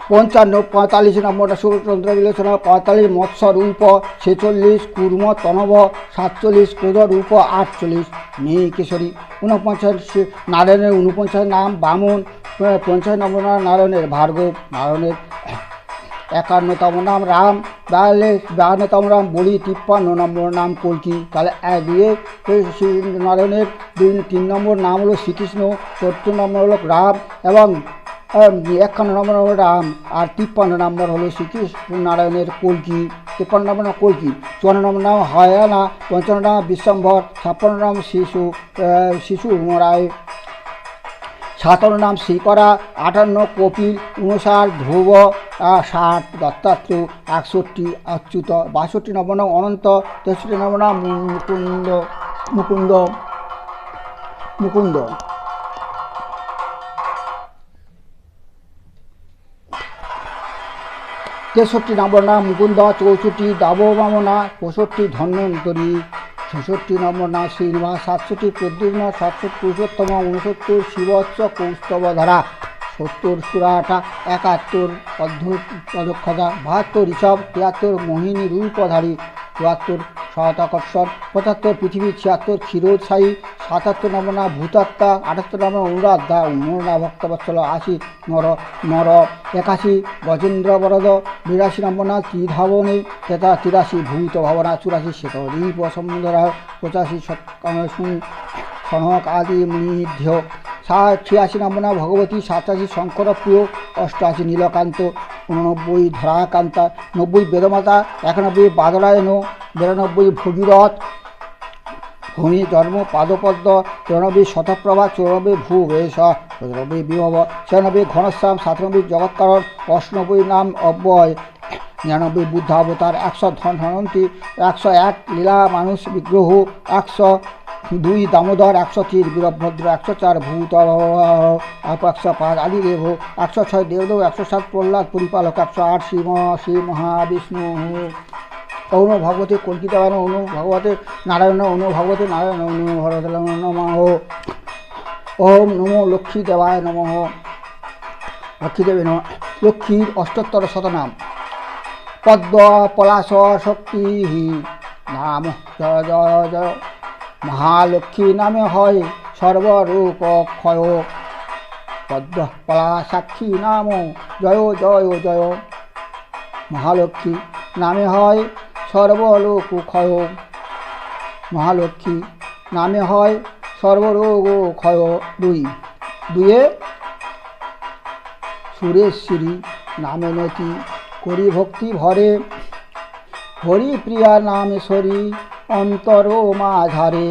55 45 নম্বরটা সুরচন্দ্র বিলোচনা, 45 মৎস্য রূপ, 46 কুর্ম তনব, 47 ক্রোধ রূপ, 48 মেয়ে কেশরী, 49 নারায়ণের 49 নাম বামন, 50 নম্বর নাম নারায়ণের ভার্গব, নারায়ণের 51তম নাম রাম, 52তম নাম বলি, 53 নম্বর নাম কল্কি। তাহলে দুয়ে নারায়ণের 3 নম্বর নাম হলো শ্রীকৃষ্ণ, 74 নম্বর হলো রাম এবং 51 নম্বর হলো রাম, আর 53 নম্বর হলো শ্রীকৃষ্ণ নারায়ণের কল্কি। 53 নম্বর নাম কল্কি, 54 নম্বর নাম হয়ানা, 55 নাম বিশ্বম্ভর, 56 নাম শিশু রায়, 57 নাম শ্রীকরা, 58 কপিল, 59 ধ্রুব, 60 দত্তাত্রেয়, 61 অচ্যুত, 62 নম্বর নাম অনন্ত, 63 নম্বর নাম মুকুন্দ। 63 নম্বর নাম মুকুন্দ, 64 দাববামনা, 65 ধন্বন্তরী, 66 নম্বর নাম শ্রীনিবাস, 67 প্রদ্যুম্ন, 67 পুরুষোত্তম, 69 শিবচ্চ কৌস্তবধারা, 70 সুরাটা, 71 পদক্ষতা, 72 ঋষভ, 73 মোহিনী রূপধারী, 74 সহতাকর্ষণ, 75 পৃথিবী, 76 ক্ষীরোৎসাহী, 77 নম্বর নাম ভূতাত্মা, 78 নম্বর অনুরাধা, 19 ভক্তবৎসল, 80 নর, 81 গজেন্দ্র বরদ, 82 নম্বর নাম ত্রিধাবনী, 83 ভূত ভাবনা, 84 শ্বেতদ্বীপ সমুদ্র, 85 সনক আদি মুনিধ্য, 86 নম্বর নাম ভগবতী, 87 শঙ্কর প্রিয়, 88 নীলকান্ত, 89 ধরাকান্তা, 90 বেদমাতা, 91 বাদরায়ণ, 92 ভগীরথ, ভূমি জন্ম পাদপদ্ম, 93 শতপ্রভা, 94 ভূবেশ, 94 বিভব, 96 ঘনশ্যাম, 97 জগৎকারণ, 98 নাম অব্যয়, 99 বুদ্ধাবতার, 100 ধনন্তী, 101 লীলা মানুষ বিগ্রহ, 102 দামোদর, 103 বীরভদ্র, 104 ভূত, 105 আদিদেব, 106 দেবদেব, 107 প্রহ্লাদ পরিপালক, 108 শ্রী মহাবিষ্ণু। অনু ভগবতী কল্কিতাবান, অনু ভগবতী নারায়ণ, অনু ভগবতী নারায়ণ, অনু ভগবতী নমঃ। ওম নমো লক্ষ্মী দেবায় নমঃ। লক্ষ্মী দেবী নমঃ। লক্ষ্মীর 78 শতনাম। পদ্ম পলাশ শক্তি নাম জয় জয় জয়। মহালক্ষ্মী নামে হয় সর্বরূপ ক্ষয়। পদ্ম পলাশ সাক্ষী নাম জয় জয় জয়। মহালক্ষ্মী নামে হয় সর্বলোক ক্ষয়। মহালক্ষ্মী নামে হয় সর্বরোগ ক্ষয়। দুয়ে সুরেশ্বরী নামে নতি করি ভক্তি ভরে। হরিপ্রিয়া নামেশ্বরী অন্তর মাঝারে।